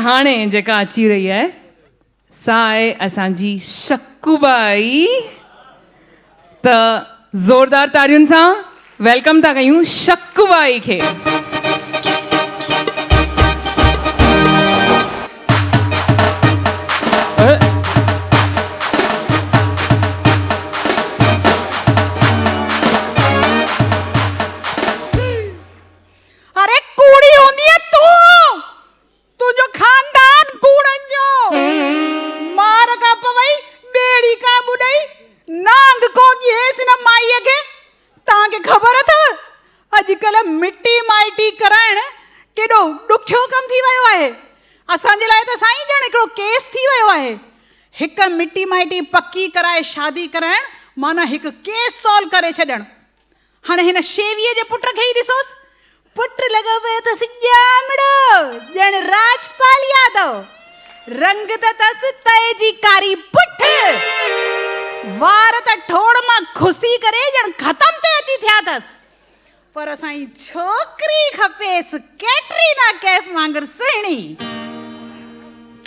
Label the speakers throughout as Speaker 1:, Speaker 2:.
Speaker 1: हाणे जेका अची रही आहे सा आहे असांजी शक्कूबाई। त ज़ोरदार तारियुनि सां वेलकम था कयूं शक्कूबाई खे।
Speaker 2: अरे कूड़ी होंदी है तू जो खानदान कूड़न जो मार का पवई बेड़ी का बुडई नांग को येस न माईअ के ताके खबर अथव अॼुकल्ह मिट्टी माइटी कराइण केॾो ॾुखियो कम थी वियो आहे। असांजे लाइ त साईं ॼण हिकिड़ो केस थी वियो आहे। हिकु मिट्टी माइटी पक्की कराए शादी कराइण माना हिकु केस सॉल्व करे छॾण। हाणे हिन शेवीअ जे पुट खे ई ॾिसोसि, पुट लॻो पियो अथसि ॼामड़ो ॼण राजपाल यादव। रंग त अथसि तए जी कारी पुठ, वार त ठोड़ मां खुसी करे ॼण ख़तम ते अची थिया अथसि। पर असांजी छोकिरी खपेसि कैटरीना कैफ वांगुरु सुहिणी।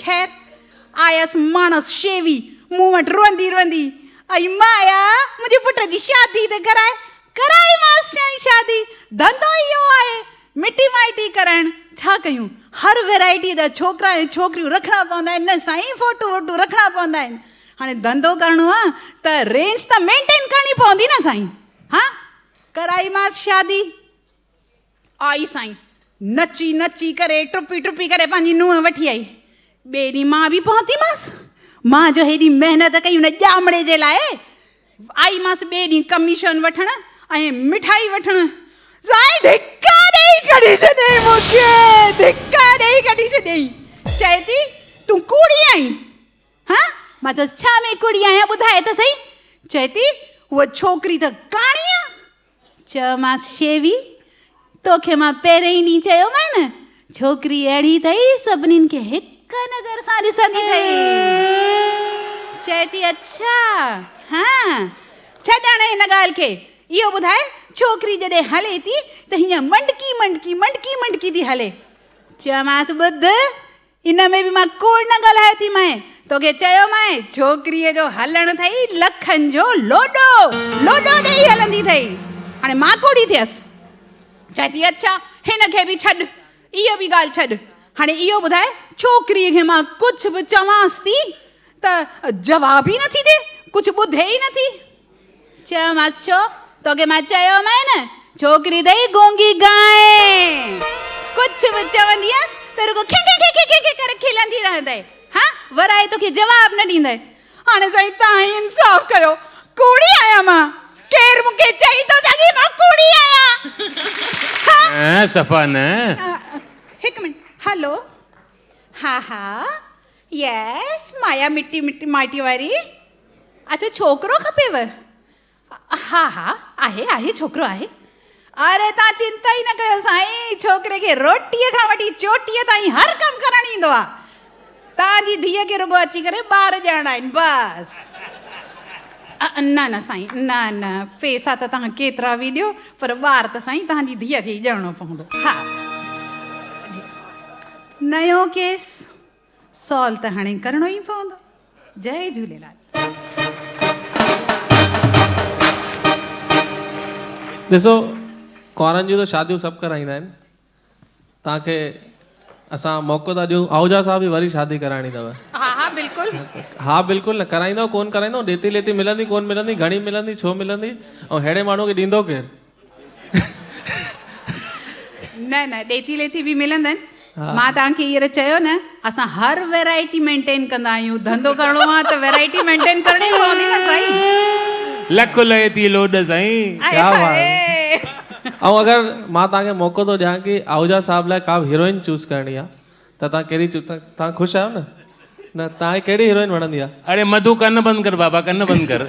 Speaker 2: ख़ैर आयसि मानस शेवी मूं वटि रोंदी रोंदी, आई माया मुंहिंजे पुट जी शादी त कराई मांसि शादी। धंधो इहो आहे मिटी माइटी कराइण। छा कयूं, हर वैरायटी जा छोकिरा ऐं छोकिरियूं रखणा पवंदा आहिनि न साईं, फोटो वोटो रखणा पवंदा आहिनि। हाणे धंधो करिणो आहे त रेंज त मेंटेन करणी पवंदी न साईं। हा कराई मांसि शादी, आई साईं नची नची करे टुपी टुपी करे पंहिंजी नुंहुं वठी आई। ॿिए ॾींहुं मां बि पहुती मांसि, मां जो हेॾी महिनत कई हुन ॼामड़े जे लाइ। आई मांसि ॿिए ॾींहुं कमीशन वठण ऐं मिठाई वठण। साईं धिक्का ॾेई कढी छॾियईं मूंखे, धिक्का ॾेई कढी छॾियईं। चए थी तूं कूड़ी आहीं? हा मां चयोसि छा में कूड़ी आहियां ॿुधाए त सही। चए थी उहा छोकिरी त काणी आहे। चयोमांसि शेवी तोखे मां पहिरें ई ॾींहुं चयोमांइ न छोकिरी अहिड़ी अथई सभिनीनि खे हिकु नज़र सां ॾिसंदी अथई। चए थी अच्छा हा छॾण हिन ॻाल्हि खे, इहो ॿुधाए छोकिरी जॾहिं हले थी त हीअं मंडकी मंडकी मंडकी मंडकी थी हले। चयोमांसि ॿुध इन में बि मां कूड़ न ॻाल्हायो थी मैं, तोखे चयोमांइ छोकिरीअ जो हलण अथई लखनि जो लोॾो लोॾो ॾेई हलंदी अथई। हाणे मां कूड़ी थियसि। चए थी अच्छा हिन खे बि छॾ, इहो बि ॻाल्हि छॾ। हाणे इहो ॿुधाए छोकिरीअ खे मां कुझु बि चवांसि थी त जवाब ई नथी ॾे, कुझु ॿुधे ई नथी। चयोमांसि छो, तोखे मां चयोमांइ न छोकिरी अथई गूंगी गांइ, कुझु बि चवंदी हुयसि त रुगो खे खे खे खे खे करे खिलंदी रहंदई। हा वराए तोखे जवाब न ॾींदई। हाणे साईं तव्हां ई इंसाफ़ कयो, कूड़ी आहियां मां? केरु मूंखे चई थो सघे मां कूड़ी आहियां?
Speaker 3: सफ़ा न
Speaker 2: हिकु मिनट, हलो हा हा यस माया मिट्टी मिट्टी माइटी वारी। अच्छा छोकिरो खपेव? हा हा आहे आहे छोकिरो आहे। अरे तव्हां चिंता ई न कयो साईं, छोकिरे खे रोटीअ खां वठी चोटीअ ताईं हर कमु करणु ईंदो आहे। तव्हांजी धीअ खे रुगो अची करे ॿार ॼणा आहिनि बसि। न न साईं न न पैसा त तव्हां केतिरा बि ॾियो पर ॿार त साईं तव्हांजी धीअ खे ई ॼणणो पवंदो। हा नयो केस सॉल्व त हाणे करिणो ई पवंदो। जय झूलेलाल।
Speaker 4: ॾिसो कुंवारनि जूं त शादियूं सभु कराईंदा आहिनि, तव्हांखे असां मौक़ो था ॾियूं आहूजा साहब बि वरी शादी कराइणी अथव।
Speaker 2: हा हा बिल्कुलु
Speaker 4: हा बिल्कुलु न कराईंदो कोन कराईंदो, ॾेती लेती मिलंदी कोन मिलंदी, घणी मिलंदी छो मिलंदी, ऐं अहिड़े माण्हू खे ॾींदो केरु?
Speaker 2: न न ॾेती लेती बि मिलंदनि। मां तव्हांखे हींअर चयो न असां हर वैरायटी मेंटेन कंदा आहियूं। धंधो करिणो आहे त वैरायटी मेंटेन करणी पवंदी न साईं।
Speaker 3: लख लहे थी लोड साईं।
Speaker 4: क्या बात है। ऐं अगरि मां तव्हांखे मौक़ो थो ॾियां की आहूजा साहब लाइ का बि हीरोइन चूज़ करणी आहे त तव्हां कहिड़ी तव्हां ख़ुशि आहियो न? न तव्हांखे कहिड़ी हीरोइन वणंदी आहे?
Speaker 3: अरे मधु कन्न बंदि कर बाबा, कन्न बंदि कर।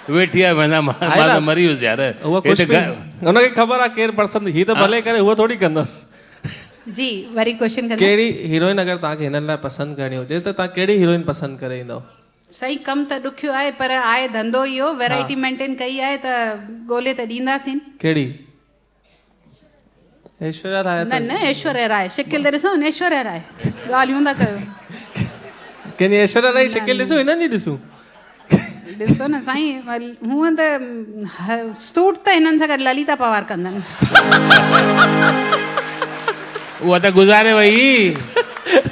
Speaker 3: वेठी आहे वञा मां त मरी वियुसि यार।
Speaker 4: हुनखे ख़बर आहे केरु पसंदि, हीअ त भले करे उहो थोरी कंदसि।
Speaker 2: जी वरी क्वेश्चन कंदा।
Speaker 4: कहिड़ी हीरोइन अगरि तव्हांखे हिननि लाइ पसंदि करणी हुजे त तव्हां कहिड़ी हीरोइन पसंदि करे ईंदव?
Speaker 2: सही कमु त ॾुखियो आहे पर आहे धंधो इहो, वैरायटी मेंटेन कई आहे त ॻोल्हे त ॾींदासीं।
Speaker 4: कहिड़ी ऐश्वर्या राय
Speaker 2: न न ऐश्वर्या राय शिकिल त ॾिसो न ऐश्वर्या राय ॻाल्हियूं था कयो
Speaker 4: कंहिंजी ऐश्वर्या राय शिकिल ॾिसो हिननि जी ॾिसूं
Speaker 2: ॾिसो न साईं हूअं त सूट त हिननि सां गॾु ललिता पवार कंदा आहिनि
Speaker 3: उहा त गुज़ारे वई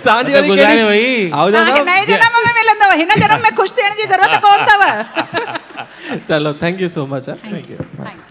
Speaker 4: तव्हांजी
Speaker 3: उहा त गुज़ारे वई
Speaker 4: आहूजा
Speaker 2: तव्हांखे नए
Speaker 4: साहब
Speaker 2: जनम में मिलंदव हिन जनम में ख़ुशि थियण जी ज़रूरत कोन अथव
Speaker 4: चलो thank you so much thank U
Speaker 2: thank U